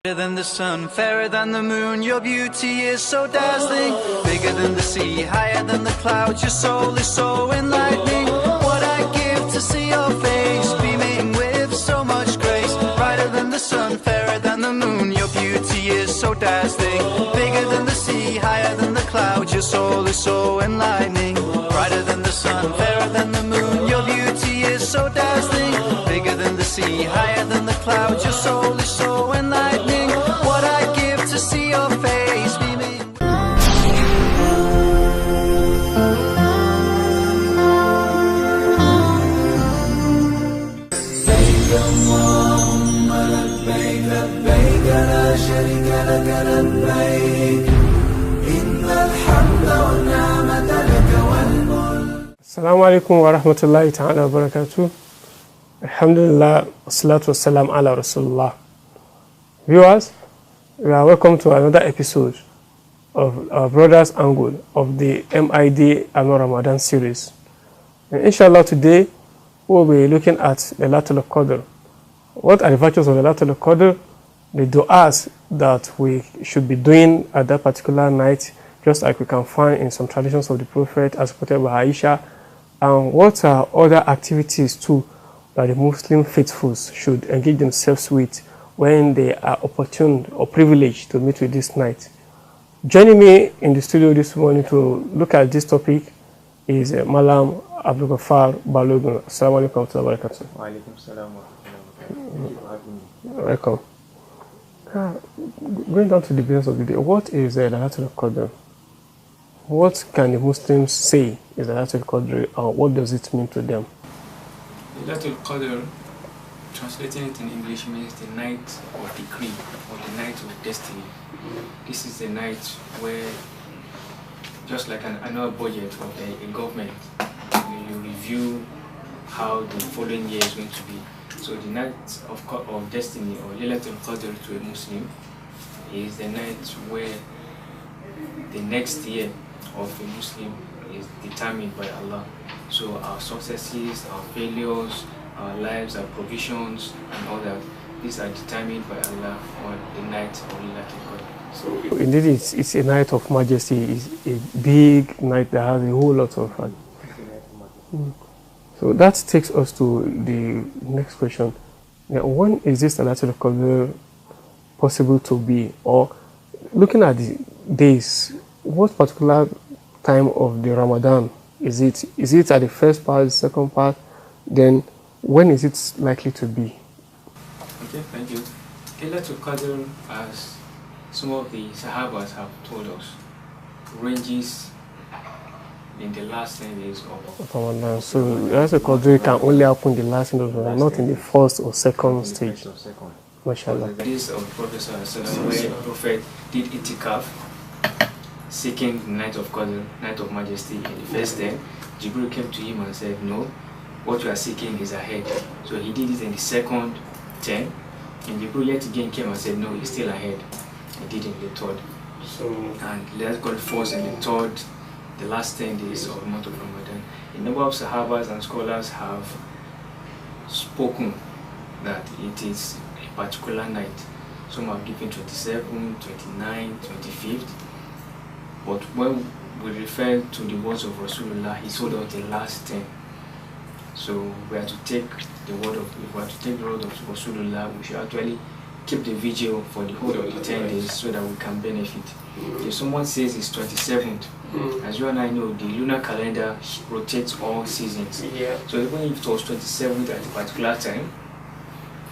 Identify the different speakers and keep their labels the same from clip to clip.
Speaker 1: Bigger than the sun, fairer than the moon, your beauty is so dazzling. Bigger than the sea, higher than the clouds, your soul is so enlightening. What I'd give to see your face, beaming with so much grace. Brighter than the sun, fairer than the moon, your beauty is so dazzling. Bigger than the sea, higher than the clouds, your soul is so enlightening. Brighter than the sun, fairer than the moon, your beauty is so dazzling. Bigger than the sea, higher than the clouds, your soul is so enlightening. What I'd give to see your face beaming. لبيك اللهم لبيك لبيك لا شريك لك لبيك إن الحمد والنعمة لك والملك.
Speaker 2: Assalamu alaikum wa rahmatullahi ta'ala wa barakatuh. Alhamdulillah, wassalatu wassalam ala rasulullah. Viewers, we are welcome to another episode of our Brothers Angle of the MID Ramadan series. And inshallah today we'll be looking at Laylatul Qadr. What are the virtues of Laylatul Qadr? The du'as that we should be doing at that particular night, just like we can find in some traditions of the Prophet as quoted by Aisha. And what are other activities too that the Muslim faithfuls should engage themselves with when they are opportune or privileged to meet with this night. Joining me in the studio this morning to look at this topic is Malam Abdul Ghaffar Balogun. Assalamu alaikum wa barakatuh.
Speaker 3: Wa alaikum salam wa rahmatullahi wa barakatuh.
Speaker 2: Welcome. Going down to the business of the day, what is Laylatul Qadr? What can the Muslims say is Laylatul Qadr, and what does it mean to them?
Speaker 3: Laylatul Qadr, translating it in English, means the night of decree or the night of destiny. This is the night where, just like an annual budget of a government, you review how the following year is going to be. So the night of destiny, or Laylatul Qadr to a Muslim, is the night where the next year of a Muslim is determined by Allah. So our successes, our failures, our lives, our provisions, and all that, these are determined by Allah on the night of Laylatul Qadr.
Speaker 2: So indeed, it's a night of majesty. It's a big night that has a whole lot of fun. So that takes us to the next question. Now, when is this Laylatul Qadr possible to be? Or looking at the days, what particular time of the Ramadan is it? Is it at the first part, the second part? Then when is it likely to be?
Speaker 3: Okay, thank you. Laylatul Qadr, as some of the Sahabas have told us, ranges in the last 10 days of
Speaker 2: Ramadan. So Laylatul Qadr can only happen in the last end of Ramadan, not in the first or second stage. MashaAllah.
Speaker 3: This of the Prophet where the Prophet did itikaf, seeking the night of Qadr, night of majesty. In the first 10, Jibril came to him and said, no, what you are seeking is ahead. So he did it in the second 10, and Jibril yet again came and said, no, it's still ahead. He did it in the third.
Speaker 2: So,
Speaker 3: and Laylatul Qadr falls in the third, the last 10 days of the month of Ramadan. A number of Sahabas and scholars have spoken that it is a particular night. Some have given 27, 29, 25th. But when we refer to the words of Rasulullah, he told us the last 10. So we have to take the word of Rasulullah. We should actually keep the vigil for the whole of the 10 days so that we can benefit. If someone says it's 27th, as you and I know, the lunar calendar rotates all seasons.
Speaker 2: yeah.
Speaker 3: So even if it was 27th at a particular time,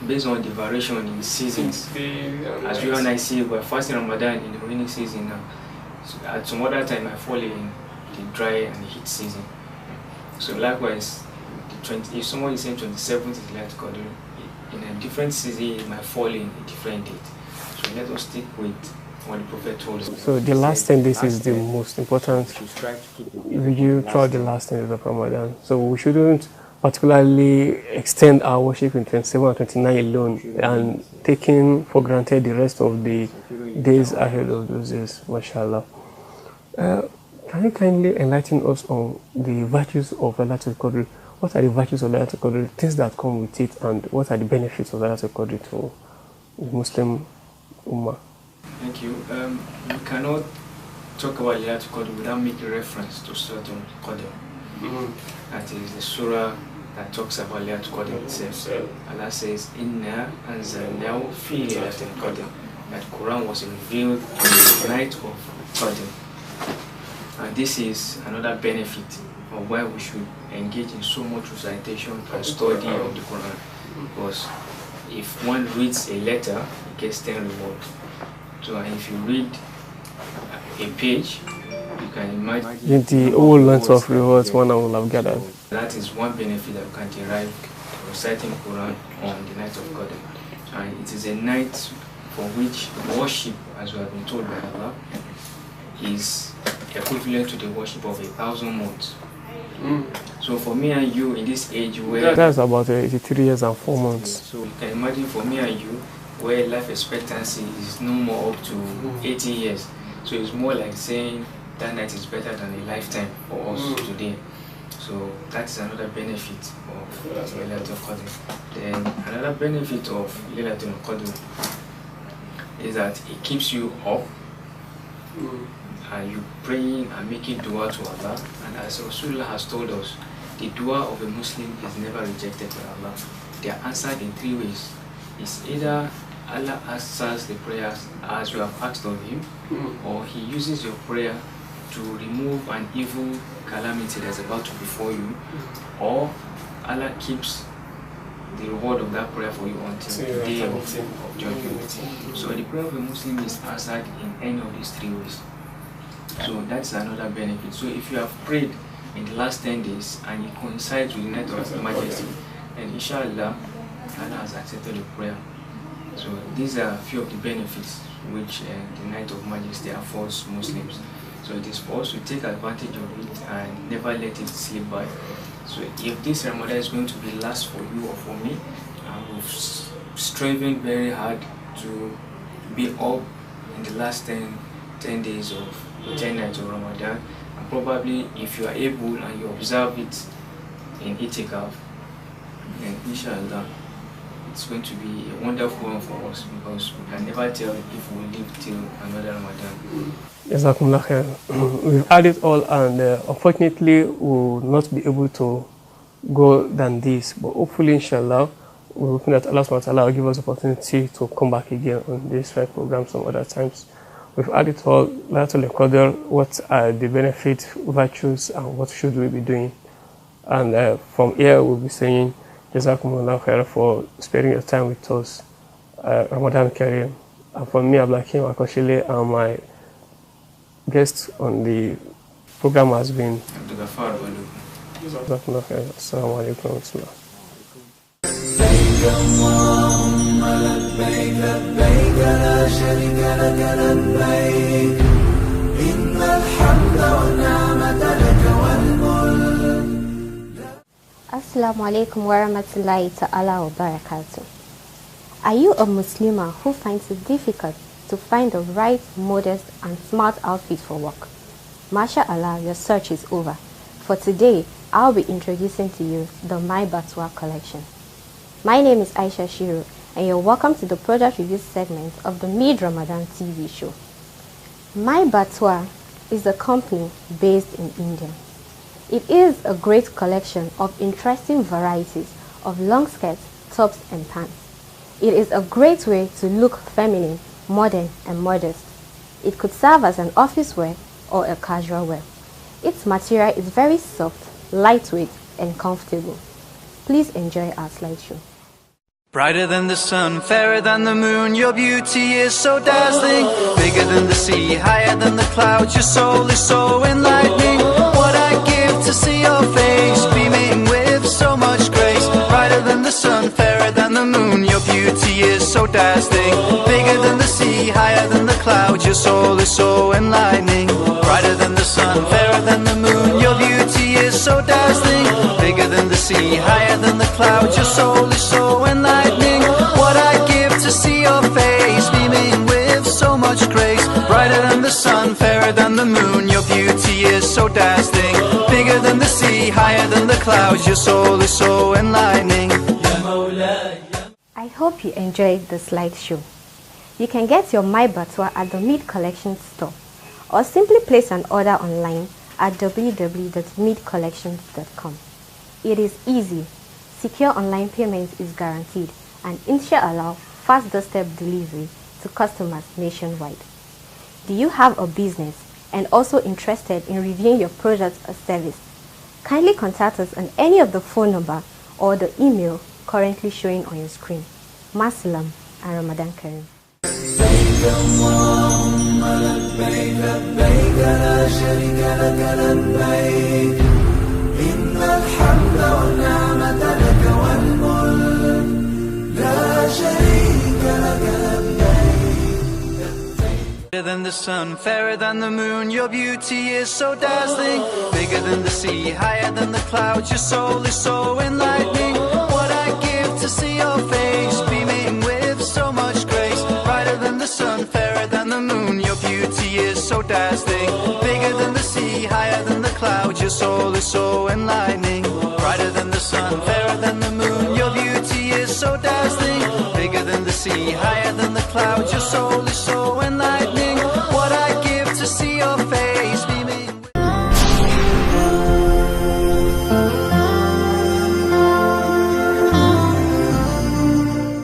Speaker 3: based on the variation in seasons, as you and I see, we're fasting Ramadan in the rainy season now. So at some other time, I fall in the dry and the heat season. So likewise, if someone is saying 27th is Laylatul Qadr, in a different season, it might fall in a different date. So let us stick with what the Prophet told us.
Speaker 2: So the last 10 days is the most important video throughout the last 10 days of Ramadan. So we shouldn't particularly extend our worship in 27 and 29 alone and taking for granted the rest of the days ahead of those days, mashallah. Can you kindly enlighten us on the virtues of Laylatul Qadr? What are the virtues of Laylatul Qadr, things that come with it, and what are the benefits of Laylatul Qadr to the Muslim Ummah.
Speaker 3: Thank you. We cannot talk about Laylatul Qadr without making reference to Suratul Qadr. That is the surah that talks about Laylatul Qadr itself. Allah says, Inna anzalnahu fi Laylatul Qadr. That Quran was revealed on the night of Qadr. And this is another benefit of why we should engage in so much recitation and study of the Quran. Because if one reads a letter, it gets 10 rewards. So if you read a page, you can imagine
Speaker 2: The whole lot of rewards one will have gathered.
Speaker 3: So that is one benefit that we can derive from reciting Quran on the night of Qadr. And it is a night for which worship, as we have been told by Allah, is equivalent to the worship of 1,000 months. So for me and you in this age where
Speaker 2: That's about 83 years and 4 months.
Speaker 3: so you can imagine for me and you where life expectancy is no more up to 80 years. So it's more like saying that night is better than a lifetime for us today. So that's another benefit of Laylatul Qadr. Then another benefit of Laylatul Qadr is that it keeps you up and you praying and making dua to Allah. And as Rasulullah has told us, the dua of a Muslim is never rejected by Allah. They are answered in 3 ways. It's either Allah answers the prayers as you have asked of Him, or He uses your prayer to remove an evil calamity that's about to befall you, or Allah keeps the reward of that prayer for you until the day of judgment. So the prayer of a Muslim is answered in any of these 3 ways. So that's another benefit. So if you have prayed in the last 10 days and it coincides with the night of Majesty, then inshallah Allah has accepted the prayer. So these are a few of the benefits which the night of Majesty affords Muslims. So it is for us to take advantage of it and never let it slip by. So if this Ramadan is going to be last for you or for me, we've striven very hard to be up in the last 10 days of 10 nights of Ramadan. And probably if you are able and you observe it in itikaf, then inshallah it's going to be a wonderful one for us, because we can never tell if we will live till another Ramadan.
Speaker 2: Jazakumullah khair. We've had it all, and unfortunately we will not be able to go than this, but hopefully inshallah we're hoping that Allah subhanahu wa ta'ala will give us opportunity to come back again on this right program some other times. We've had it all, Laylatul Qadr, what are the benefits, virtues, and what should we be doing. And from here we'll be saying Jazakumullah khair for spending your time with us. Ramadan Kareem. And for me, Ablakim Akoshile, and my guest on the program has been Jazakumullah khair. Assalamu alaikum wa rahmatullah.
Speaker 1: اللهم لبيك لبيك لا شريك لك لبيك إن الحمد والنعمة لك والملك.
Speaker 4: Assalamu alaikum wa rahmatullahi ta'ala wa barakatuh. Are you a Muslimah who finds it difficult to find the right, modest and smart outfit for work? MashaAllah, your search is over. For today, I'll be introducing to you the My Batwa collection. My name is Aisha Shiru, and you're welcome to the product review segment of the Mid-Ramadan TV show. My Batwa is a company based in India. It is a great collection of interesting varieties of long skirts, tops and pants. It is a great way to look feminine, modern and modest. It could serve as an office wear or a casual wear. Its material is very soft, lightweight and comfortable. Please enjoy our slideshow.
Speaker 1: Brighter than the sun, fairer than the moon, your beauty is so dazzling. Bigger than the sea, higher than the clouds, your soul is so enlightening. What I'd give to see your face, beaming with so much grace. Brighter than the sun, fairer than the moon, your beauty is so dazzling. Bigger than the sea, higher than the clouds, your soul is so enlightening. Brighter than the sun, fairer than the moon, your beauty is so dazzling. Bigger than the sea, higher than the clouds, your soul is so enlightening. What I'd give to see your face, beaming with so much grace. Brighter than the sun, fairer than the moon, your beauty is so dazzling. Bigger than the sea, higher than the clouds, your soul is so enlightening.
Speaker 4: I hope you enjoyed the slideshow. You can get your My Batwa at the Mead Collection store or simply place an order online at www.meadcollections.com. It is easy, secure online payment is guaranteed, and inshallah, fast doorstep delivery to customers nationwide. Do you have a business and also interested in reviewing your product or service? Kindly contact us on any of the phone number or the email currently showing on your screen. Masalam and Ramadan Kareem.
Speaker 1: Bigger than the sun, fairer than the moon, your beauty is so dazzling. Bigger than the sea, higher than the clouds, your soul is so enlightening. What I'd give to see your face, beaming with so much grace. Brighter than the sun, fairer than the moon, your beauty is so dazzling. Bigger than the sea, higher than the clouds, your soul is so enlightening. Brighter than the sun, fairer than the moon, your beauty is so dazzling. Bigger than the sea, higher